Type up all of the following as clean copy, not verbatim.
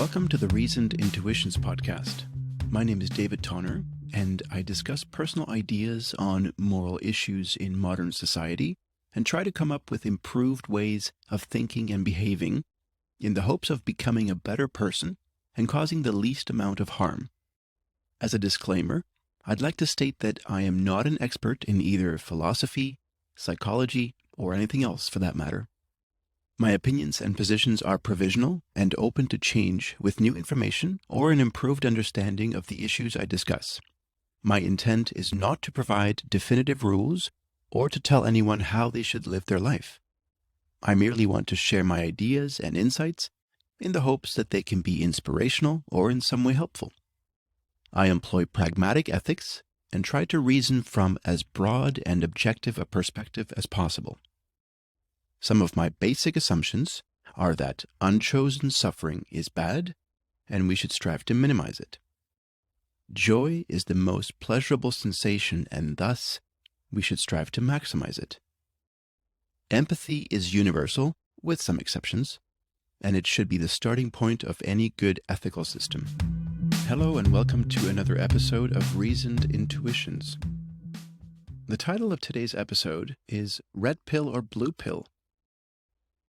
Welcome to the Reasoned Intuitions podcast. My name is David Tonner, and I discuss personal ideas on moral issues in modern society and try to come up with improved ways of thinking and behaving in the hopes of becoming a better person and causing the least amount of harm. As a disclaimer, I'd like to state that I am not an expert in either philosophy, psychology, or anything else for that matter. My opinions and positions are provisional and open to change with new information or an improved understanding of the issues I discuss. My intent is not to provide definitive rules or to tell anyone how they should live their life. I merely want to share my ideas and insights in the hopes that they can be inspirational or in some way helpful. I employ pragmatic ethics and try to reason from as broad and objective a perspective as possible. Some of my basic assumptions are that unchosen suffering is bad, and we should strive to minimize it. Joy is the most pleasurable sensation, and thus we should strive to maximize it. Empathy is universal, with some exceptions, and it should be the starting point of any good ethical system. Hello and welcome to another episode of Reasoned Intuitions. The title of today's episode is Red Pill or Blue Pill?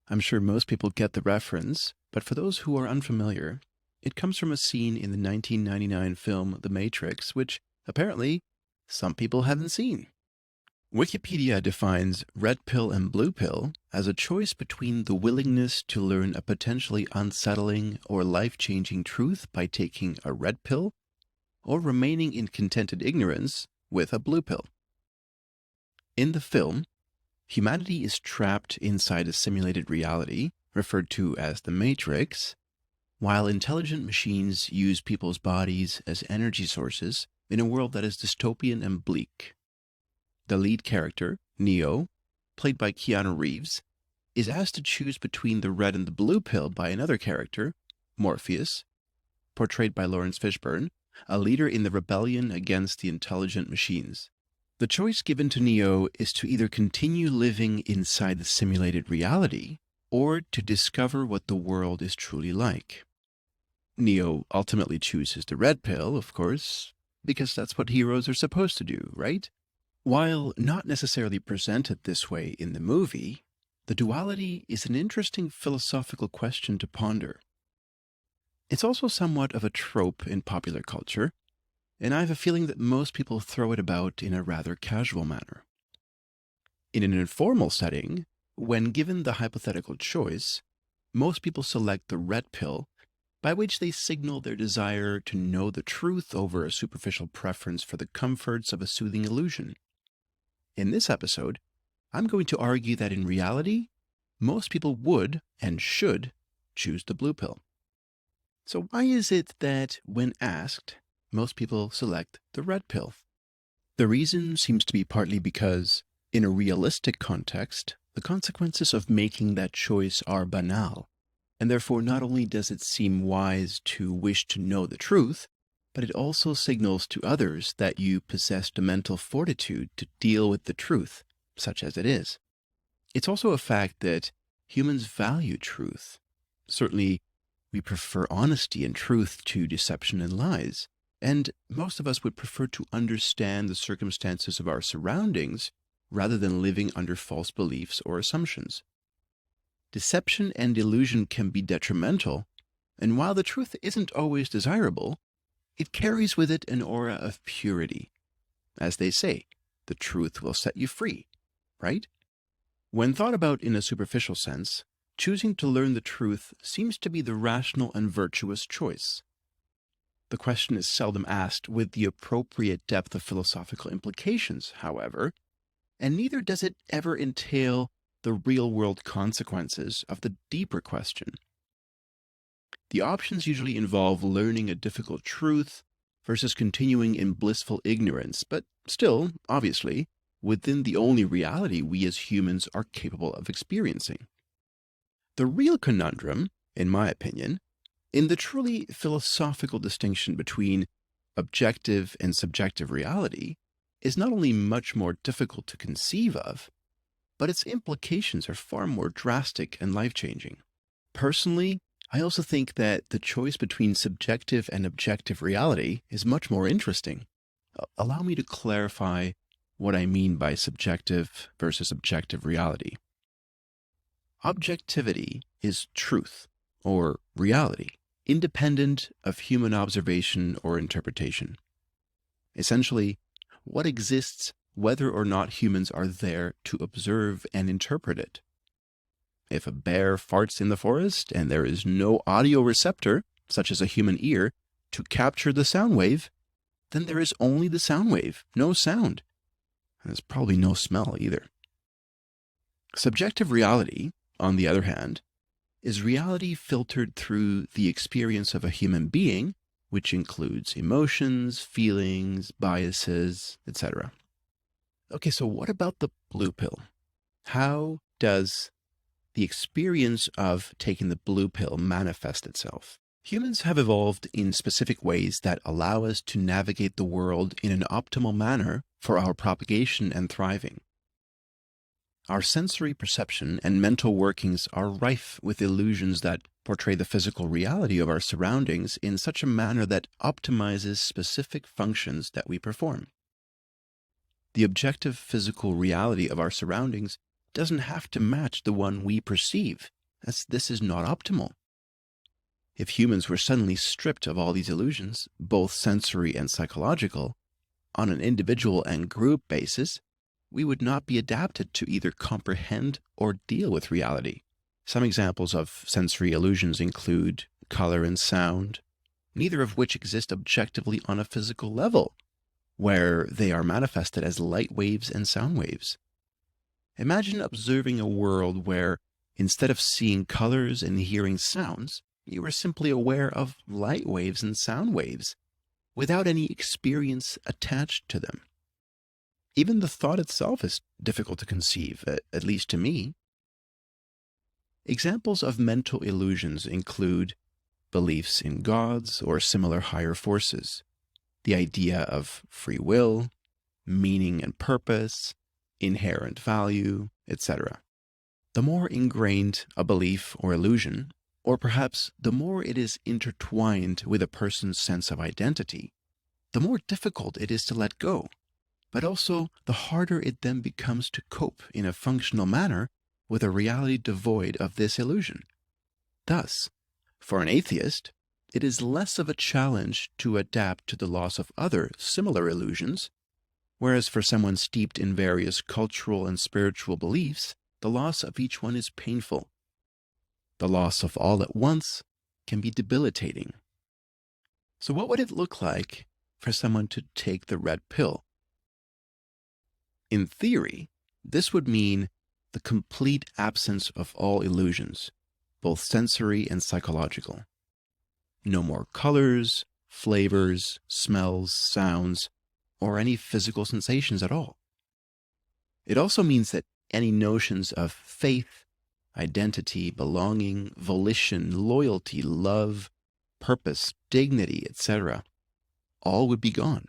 I'm sure most people get the reference, but for those who are unfamiliar, it comes from a scene in the 1999 film The Matrix, which apparently some people haven't seen. Wikipedia defines red pill and blue pill as a choice between the willingness to learn a potentially unsettling or life-changing truth by taking a red pill, or remaining in contented ignorance with a blue pill. In the film, humanity is trapped inside a simulated reality, referred to as the Matrix, while intelligent machines use people's bodies as energy sources in a world that is dystopian and bleak. The lead character, Neo, played by Keanu Reeves, is asked to choose between the red and the blue pill by another character, Morpheus, portrayed by Lawrence Fishburne, a leader in the rebellion against the intelligent machines. The choice given to Neo is to either continue living inside the simulated reality or to discover what the world is truly like. Neo ultimately chooses the red pill, of course, because that's what heroes are supposed to do, right? While not necessarily presented this way in the movie, the duality is an interesting philosophical question to ponder. It's also somewhat of a trope in popular culture, and I have a feeling that most people throw it about in a rather casual manner. In an informal setting, when given the hypothetical choice, most people select the red pill, by which they signal their desire to know the truth over a superficial preference for the comforts of a soothing illusion. In this episode, I'm going to argue that in reality, most people would and should choose the blue pill. So why is it that, when asked, most people select the red pill? The reason seems to be partly because, in a realistic context, the consequences of making that choice are banal, and therefore not only does it seem wise to wish to know the truth, but it also signals to others that you possess the mental fortitude to deal with the truth, such as it is. It's also a fact that humans value truth. Certainly, we prefer honesty and truth to deception and lies. And most of us would prefer to understand the circumstances of our surroundings rather than living under false beliefs or assumptions. Deception and illusion can be detrimental, and while the truth isn't always desirable, it carries with it an aura of purity. As they say, the truth will set you free, right? When thought about in a superficial sense, choosing to learn the truth seems to be the rational and virtuous choice. The question is seldom asked with the appropriate depth of philosophical implications, however, and neither does it ever entail the real-world consequences of the deeper question. The options usually involve learning a difficult truth versus continuing in blissful ignorance, but still, obviously, within the only reality we as humans are capable of experiencing. The real conundrum, in my opinion, in the truly philosophical distinction between objective and subjective reality, is not only much more difficult to conceive of, but its implications are far more drastic and life-changing. Personally, I also think that the choice between subjective and objective reality is much more interesting. Allow me to clarify what I mean by subjective versus objective reality. Objectivity is truth, or reality, independent of human observation or interpretation. Essentially, what exists whether or not humans are there to observe and interpret it. If a bear farts in the forest and there is no audio receptor, such as a human ear, to capture the sound wave, then there is only the sound wave, no sound. And there's probably no smell either. Subjective reality, on the other hand, is reality filtered through the experience of a human being, which includes emotions, feelings, biases, etc. Okay, so what about the blue pill? How does the experience of taking the blue pill manifest itself? Humans have evolved in specific ways that allow us to navigate the world in an optimal manner for our propagation and thriving. Our sensory perception and mental workings are rife with illusions that portray the physical reality of our surroundings in such a manner that optimizes specific functions that we perform. The objective physical reality of our surroundings doesn't have to match the one we perceive, as this is not optimal. If humans were suddenly stripped of all these illusions, both sensory and psychological, on an individual and group basis, we would not be adapted to either comprehend or deal with reality. Some examples of sensory illusions include color and sound, neither of which exist objectively on a physical level, where they are manifested as light waves and sound waves. Imagine observing a world where, instead of seeing colors and hearing sounds, you are simply aware of light waves and sound waves, without any experience attached to them. Even the thought itself is difficult to conceive, at least to me. Examples of mental illusions include beliefs in gods or similar higher forces, the idea of free will, meaning and purpose, inherent value, etc. The more ingrained a belief or illusion, or perhaps the more it is intertwined with a person's sense of identity, the more difficult it is to let go, but also the harder it then becomes to cope in a functional manner with a reality devoid of this illusion. Thus, for an atheist, it is less of a challenge to adapt to the loss of other similar illusions, whereas for someone steeped in various cultural and spiritual beliefs, the loss of each one is painful. The loss of all at once can be debilitating. So what would it look like for someone to take the red pill? In theory, this would mean the complete absence of all illusions, both sensory and psychological. No more colors, flavors, smells, sounds, or any physical sensations at all. It also means that any notions of faith, identity, belonging, volition, loyalty, love, purpose, dignity, etc., all would be gone.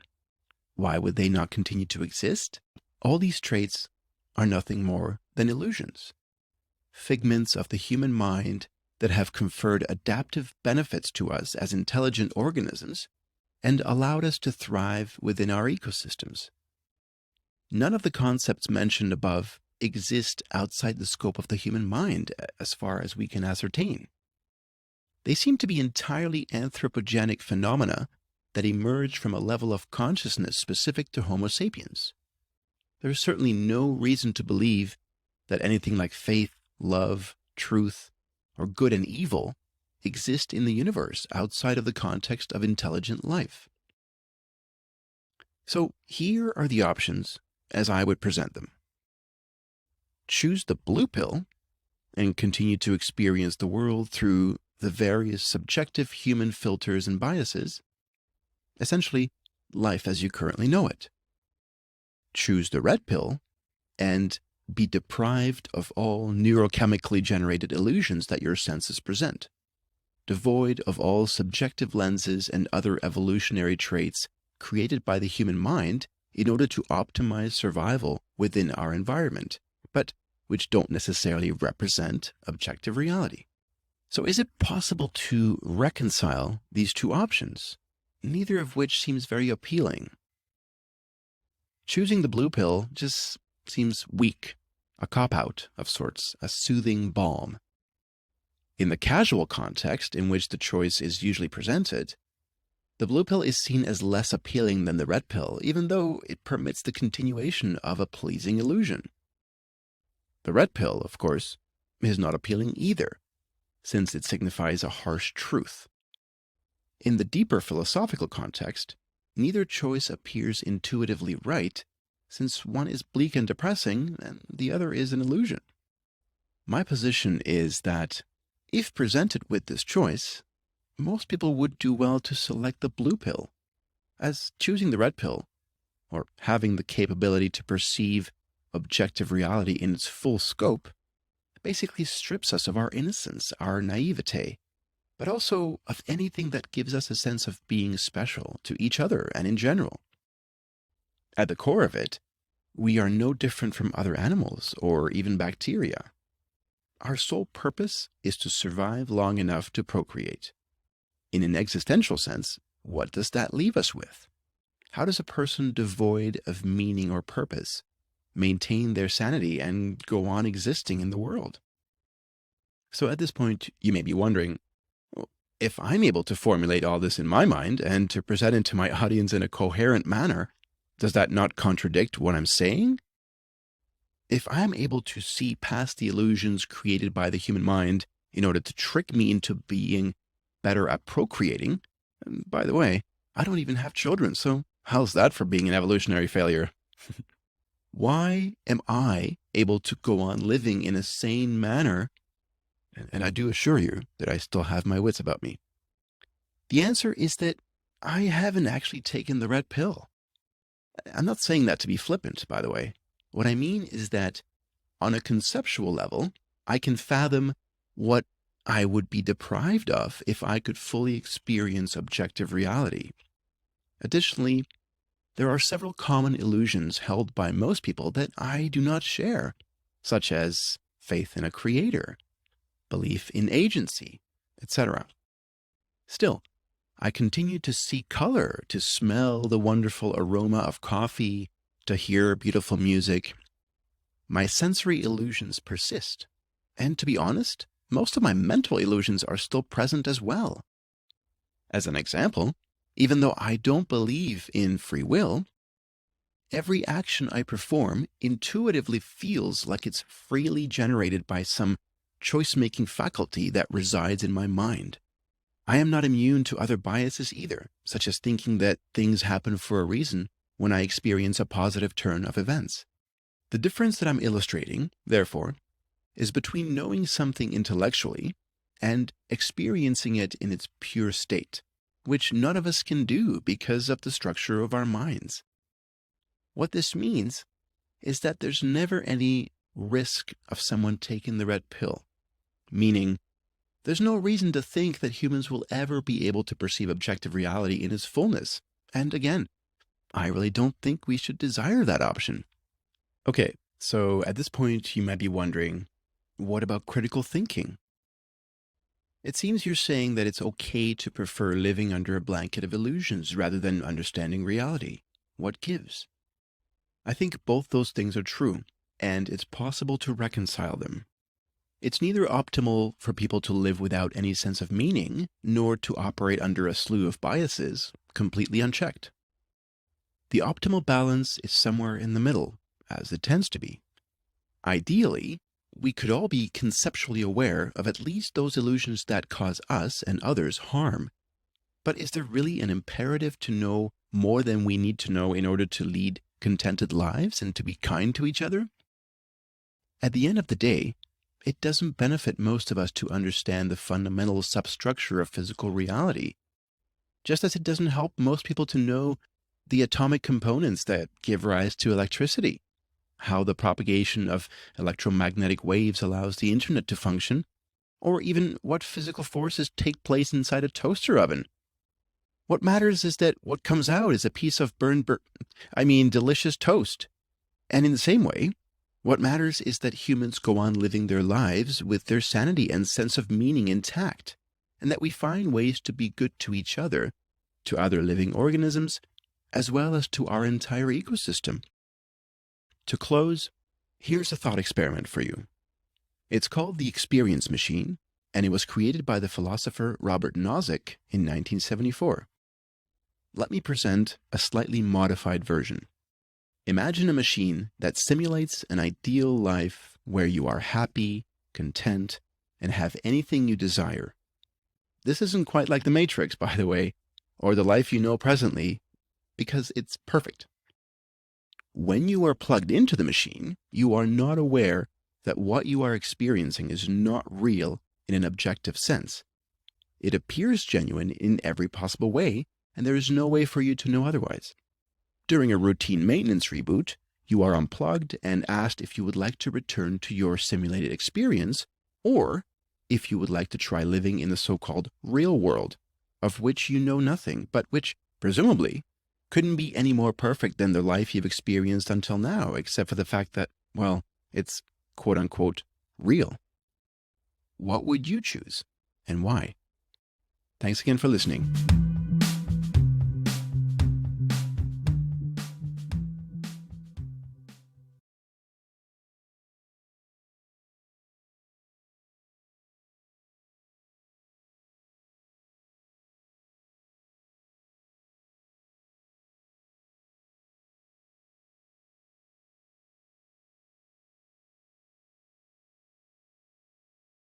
Why would they not continue to exist? All these traits are nothing more than illusions, figments of the human mind that have conferred adaptive benefits to us as intelligent organisms and allowed us to thrive within our ecosystems. None of the concepts mentioned above exist outside the scope of the human mind as far as we can ascertain. They seem to be entirely anthropogenic phenomena that emerge from a level of consciousness specific to Homo sapiens. There is certainly no reason to believe that anything like faith, love, truth, or good and evil exist in the universe outside of the context of intelligent life. So here are the options as I would present them. Choose the blue pill and continue to experience the world through the various subjective human filters and biases, essentially life as you currently know it. Choose the red pill and be deprived of all neurochemically generated illusions that your senses present, devoid of all subjective lenses and other evolutionary traits created by the human mind in order to optimize survival within our environment, but which don't necessarily represent objective reality. So is it possible to reconcile these two options, neither of which seems very appealing? Choosing the blue pill just seems weak, a cop-out of sorts, a soothing balm. In the casual context in which the choice is usually presented, the blue pill is seen as less appealing than the red pill, even though it permits the continuation of a pleasing illusion. The red pill, of course, is not appealing either, since it signifies a harsh truth. In the deeper philosophical context, neither choice appears intuitively right, since one is bleak and depressing, and the other is an illusion. My position is that, if presented with this choice, most people would do well to select the blue pill, as choosing the red pill, or having the capability to perceive objective reality in its full scope, basically strips us of our innocence, our naivete, but also of anything that gives us a sense of being special to each other and in general. At the core of it, we are no different from other animals or even bacteria. Our sole purpose is to survive long enough to procreate. In an existential sense, what does that leave us with? How does a person devoid of meaning or purpose maintain their sanity and go on existing in the world? So at this point, you may be wondering, well, if I'm able to formulate all this in my mind and to present it to my audience in a coherent manner, does that not contradict what I'm saying? If I'm able to see past the illusions created by the human mind in order to trick me into being better at procreating, and by the way, I don't even have children, so how's that for being an evolutionary failure? Why am I able to go on living in a sane manner? And I do assure you that I still have my wits about me. The answer is that I haven't actually taken the red pill. I'm not saying that to be flippant, by the way. What I mean is that on a conceptual level, I can fathom what I would be deprived of if I could fully experience objective reality. Additionally, there are several common illusions held by most people that I do not share, such as faith in a creator, belief in agency, etc. Still, I continue to see color, to smell the wonderful aroma of coffee, to hear beautiful music. My sensory illusions persist, and to be honest, most of my mental illusions are still present as well. As an example, even though I don't believe in free will, every action I perform intuitively feels like it's freely generated by some choice-making faculty that resides in my mind. I am not immune to other biases either, such as thinking that things happen for a reason when I experience a positive turn of events. The difference that I'm illustrating, therefore, is between knowing something intellectually and experiencing it in its pure state, which none of us can do because of the structure of our minds. What this means is that there's never any risk of someone taking the red pill, meaning there's no reason to think that humans will ever be able to perceive objective reality in its fullness. And again, I really don't think we should desire that option. Okay, so at this point you might be wondering, what about critical thinking? It seems you're saying that it's okay to prefer living under a blanket of illusions rather than understanding reality. What gives? I think both those things are true, and it's possible to reconcile them. It's neither optimal for people to live without any sense of meaning, nor to operate under a slew of biases, completely unchecked. The optimal balance is somewhere in the middle, as it tends to be. Ideally, we could all be conceptually aware of at least those illusions that cause us and others harm. But is there really an imperative to know more than we need to know in order to lead contented lives and to be kind to each other? At the end of the day, it doesn't benefit most of us to understand the fundamental substructure of physical reality, just as it doesn't help most people to know the atomic components that give rise to electricity, how the propagation of electromagnetic waves allows the internet to function, or even what physical forces take place inside a toaster oven. What matters is that what comes out is a piece of delicious toast. And in the same way, What matters is that humans go on living their lives with their sanity and sense of meaning intact, and that we find ways to be good to each other, to other living organisms, as well as to our entire ecosystem. To close, here's a thought experiment for you. It's called the Experience Machine, and it was created by the philosopher Robert Nozick in 1974. Let me present a slightly modified version. Imagine a machine that simulates an ideal life where you are happy, content, and have anything you desire. This isn't quite like the Matrix, by the way, or the life you know presently, because it's perfect. When you are plugged into the machine, you are not aware that what you are experiencing is not real in an objective sense. It appears genuine in every possible way, and there is no way for you to know otherwise. During a routine maintenance reboot, you are unplugged and asked if you would like to return to your simulated experience, or if you would like to try living in the so-called real world, of which you know nothing, but which, presumably, couldn't be any more perfect than the life you've experienced until now, except for the fact that, well, it's quote-unquote real. What would you choose, and why? Thanks again for listening.